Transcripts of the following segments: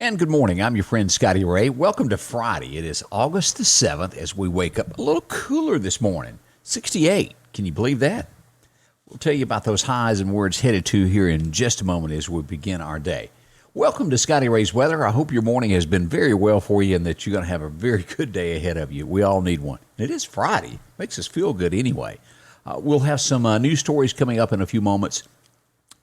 And good morning. I'm your friend Scotty Ray. Welcome to Friday. It is August the 7th as we wake up a little cooler this morning. 68. Can you believe that? We'll tell you about those highs and where it's headed to here in just a moment as we begin our day. Welcome to Scotty Ray's Weather. I hope your morning has been very well for you and that you're going to have a very good day ahead of you. We all need one. It is Friday. Makes us feel good anyway. We'll have some news stories coming up in a few moments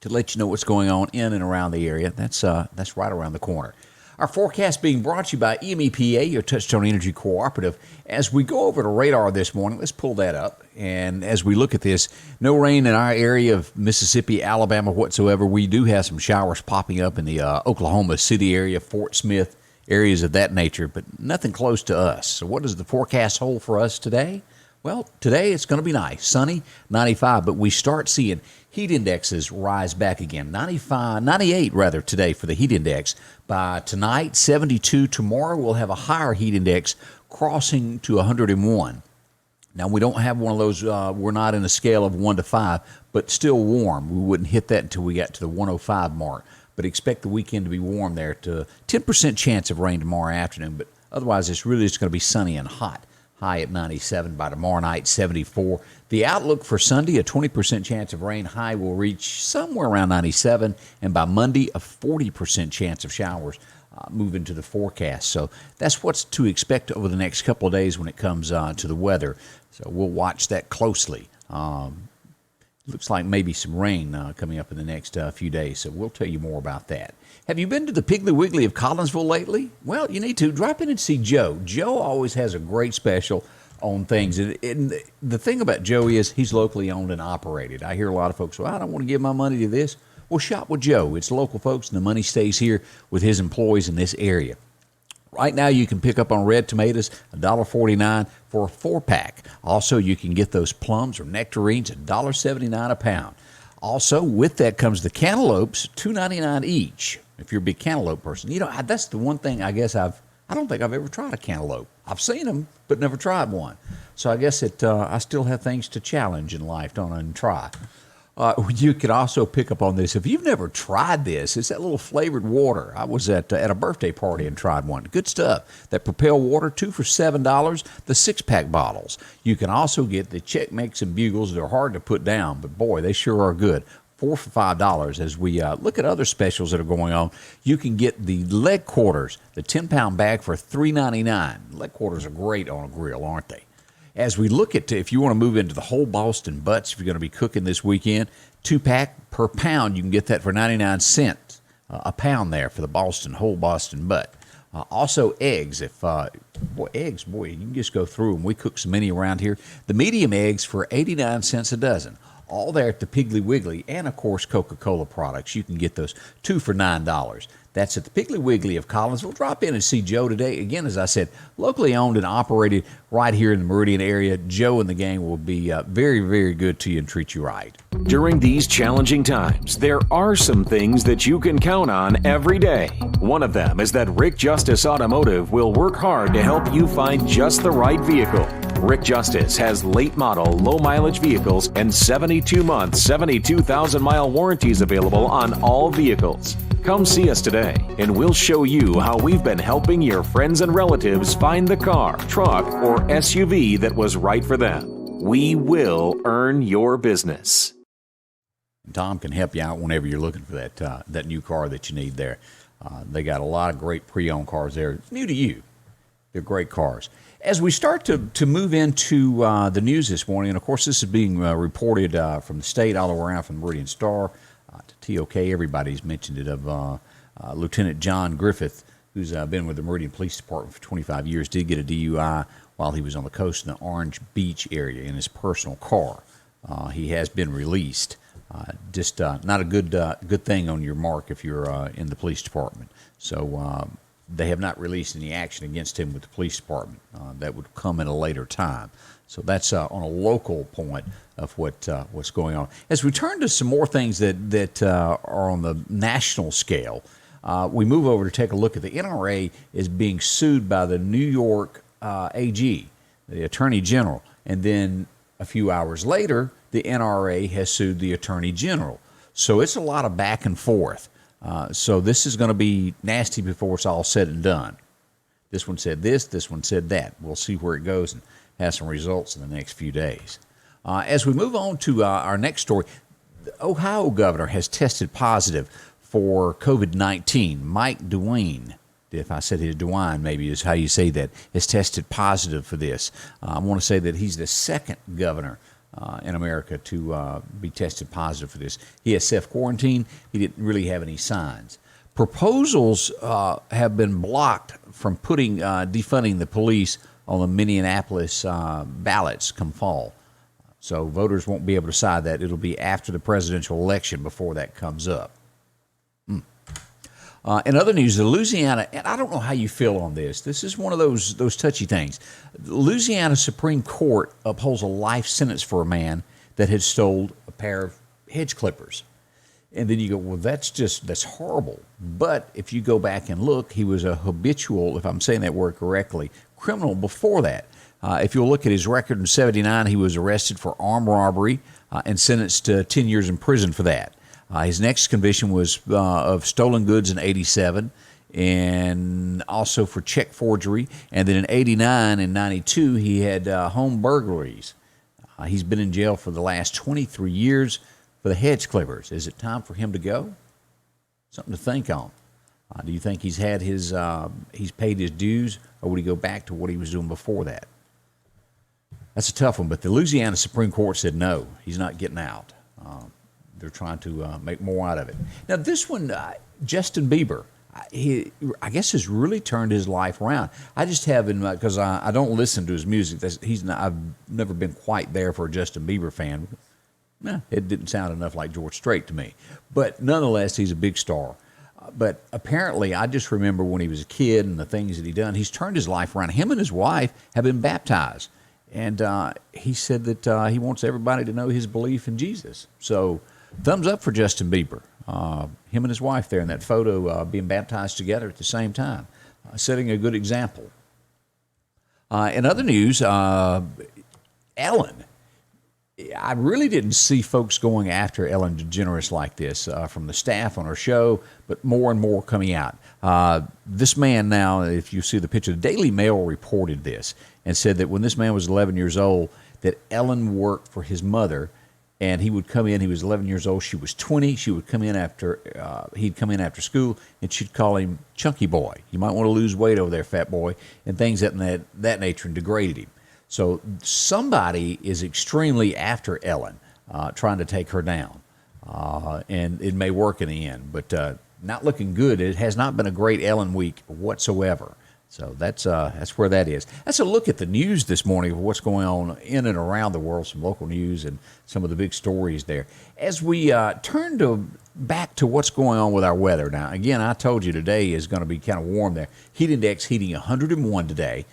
to let you know what's going on in and around the area. That's right around the corner. Our forecast being brought to you by EMEPA, your Touchstone Energy Cooperative. As we go over the radar this morning, let's pull that up. And as we look at this, no rain in our area of Mississippi, Alabama whatsoever. We do have some showers popping up in the Oklahoma City area, Fort Smith, areas of that nature, but nothing close to us. So what does the forecast hold for us today? Well, today it's going to be nice, sunny, 95, but we start seeing heat indexes rise back again. 98 today for the heat index. By tonight, 72. Tomorrow we'll have a higher heat index crossing to 101. Now, we don't have one of those, we're not in a scale of 1 to 5, but still warm. We wouldn't hit that until we got to the 105 mark. But expect the weekend to be warm there to 10% chance of rain tomorrow afternoon. But otherwise, it's really just going to be sunny and hot. High at 97, by tomorrow night, 74. The outlook for Sunday, a 20% chance of rain. High will reach somewhere around 97. And by Monday, a 40% chance of showers move into the forecast. So that's what's to expect over the next couple of days when it comes to the weather. So we'll watch that closely. Looks like maybe some rain coming up in the next few days. So we'll tell you more about that. Have you been to the Piggly Wiggly of Collinsville lately? Well, you need to. Drop in and see Joe. Joe always has a great special on things. And the thing about Joe is he's locally owned and operated. I hear a lot of folks say, well, I don't want to give my money to this. Well, shop with Joe. It's local folks, and the money stays here with his employees in this area. Right now, you can pick up on red tomatoes, $1.49 for a 4-pack. Also, you can get those plums or nectarines, $1.79 a pound. Also, with that comes the cantaloupes, $2.99 each. If you're a big cantaloupe person, you know, that's the one thing I guess I don't think I've ever tried a cantaloupe. I've seen them, but never tried one. So I guess I still have things to challenge in life, don't I, and try. You can also pick up on this. If you've never tried this, it's that little flavored water. I was at a birthday party and tried one. Good stuff. That Propel water, 2 for $7, the 6-pack bottles. You can also get the Check Makes and Bugles. They're hard to put down, but boy, they sure are good. 4 for $5. As we look at other specials that are going on, you can get the leg quarters, the 10-pound bag for $3.99. Leg quarters are great on a grill, aren't they? As we look at, if you want to move into the whole Boston butts, if you're going to be cooking this weekend, 2-pack per pound, you can get that for 99 cents a pound there for the whole Boston butt. Also eggs. Eggs, you can just go through them. We cook so many around here. The medium eggs for 89 cents a dozen. All there at the Piggly Wiggly, and of course Coca-Cola products. You can get those 2 for $9. That's at the Piggly Wiggly of Collinsville. Drop in and see Joe today. Again, as I said, locally owned and operated right here in the Meridian area. Joe and the gang will be very, very good to you and treat you right. During these challenging times, there are some things that you can count on every day. One of them is that Rick Justice Automotive will work hard to help you find just the right vehicle. Rick Justice has late model, low mileage vehicles and 72-month, 72,000-mile warranties available on all vehicles. Come see us today, and we'll show you how we've been helping your friends and relatives find the car, truck, or SUV that was right for them. We will earn your business. Tom can help you out whenever you're looking for that new car that you need there. They got a lot of great pre-owned cars there. It's new to you. They're great cars. As we start to move into the news this morning, and of course this is being reported from the state all around, from the Meridian Star to TOK. Everybody's mentioned it, of Lieutenant John Griffith, who's been with the Meridian Police Department for 25 years, did get a DUI while he was on the coast in the Orange Beach area in his personal car. He has been released. Just not a good thing on your mark if you're in the police department. So they have not released any action against him with the police department. That would come at a later time. So that's on a local point of what's going on. As we turn to some more things that are on the national scale, we move over to take a look at the NRA is being sued by the New York AG, the Attorney General, and then a few hours later, the NRA has sued the Attorney General. So it's a lot of back and forth. So this is going to be nasty before it's all said and done. This one said this one said that. We'll see where it goes and have some results in the next few days. As we move on to our next story, the Ohio governor has tested positive for COVID-19. Mike DeWine, if I said it, DeWine maybe is how you say that, has tested positive for this. I want to say that he's the second governor in America to be tested positive for this. He has self-quarantined. He didn't really have any signs. Proposals have been blocked from putting defunding the police on the Minneapolis ballots come fall. So voters won't be able to decide that. It'll be after the presidential election before that comes up. In other news, the Louisiana, and I don't know how you feel on this. This is one of those touchy things. The Louisiana Supreme Court upholds a life sentence for a man that had stole a pair of hedge clippers. And then you go, well, that's horrible. But if you go back and look, he was a habitual, if I'm saying that word correctly, criminal before that. If you'll look at his record in 79, he was arrested for armed robbery and sentenced to 10 years in prison for that. His next conviction was of stolen goods in 87 and also for check forgery. And then in 89 and 92, he had home burglaries. He's been in jail for the last 23 years for the hedge clippers. Is it time for him to go? Something to think on. Do you think he's paid his dues, or would he go back to what he was doing before that? That's a tough one, but the Louisiana Supreme Court said no, he's not getting out. They're trying to make more out of it. Now, this one, Justin Bieber, I guess has really turned his life around. I just haven't, because I don't listen to his music. I've never been quite there for a Justin Bieber fan. It didn't sound enough like George Strait to me. But nonetheless, he's a big star. But apparently, I just remember when he was a kid and the things that he done, he's turned his life around. Him and his wife have been baptized. And he said that he wants everybody to know his belief in Jesus. So thumbs up for Justin Bieber. Him and his wife there in that photo being baptized together at the same time, setting a good example. In other news, Ellen. I really didn't see folks going after Ellen DeGeneres like this from the staff on her show, but more and more coming out. This man now, if you see the picture, the Daily Mail reported this and said that when this man was 11 years old, that Ellen worked for his mother, and he would come in. He was 11 years old. She was 20. She would come in he'd come in after school, and she'd call him Chunky Boy. You might want to lose weight over there, fat boy, and things that nature, and degraded him. So somebody is extremely after Ellen, trying to take her down. And it may work in the end, but not looking good. It has not been a great Ellen week whatsoever. So that's where that is. That's a look at the news this morning of what's going on in and around the world, some local news and some of the big stories there. As we turn back to what's going on with our weather. Now, again, I told you today is going to be kind of warm there. Heat index heating 101 today.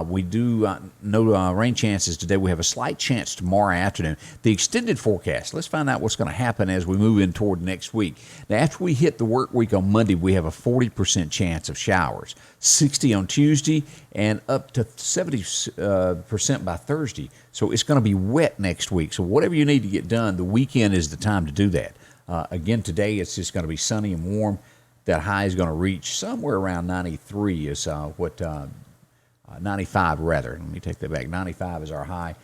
We do no rain chances today. We have a slight chance tomorrow afternoon. The extended forecast, let's find out what's going to happen as we move in toward next week. Now, after we hit the work week on Monday, we have a 40% chance of showers, 60 on Tuesday, and up to 70% by Thursday. So it's going to be wet next week. So whatever you need to get done, the weekend is the time to do that. Again, today it's just going to be sunny and warm. That high is going to reach somewhere around 93 is 95 rather. Let me take that back. 95 is our high.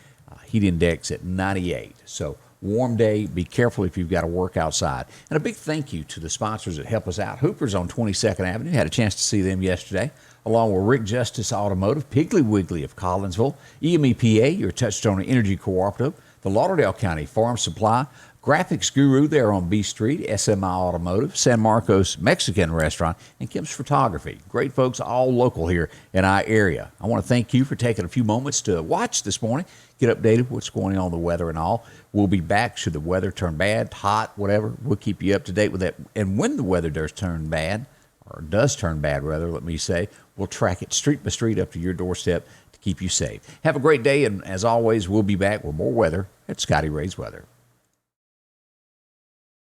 Heat index at 98. So warm day. Be careful if you've got to work outside. And a big thank you to the sponsors that help us out. Hooper's on 22nd Avenue. Had a chance to see them yesterday, along with Rick Justice Automotive, Piggly Wiggly of Collinsville, EMEPA, your Touchstone Energy Cooperative, the Lauderdale County Farm Supply, Graphics Guru there on B Street, SMI Automotive, San Marcos Mexican Restaurant, and Kim's Photography. Great folks, all local here in our area. I want to thank you for taking a few moments to watch this morning, get updated what's going on, the weather and all. We'll be back should the weather turn bad, hot, whatever. We'll keep you up to date with that. And when the weather does turn bad, or does turn bad rather, let me say, we'll track it street by street up to your doorstep to keep you safe. Have a great day, and as always, we'll be back with more weather at Scotty Ray's Weather.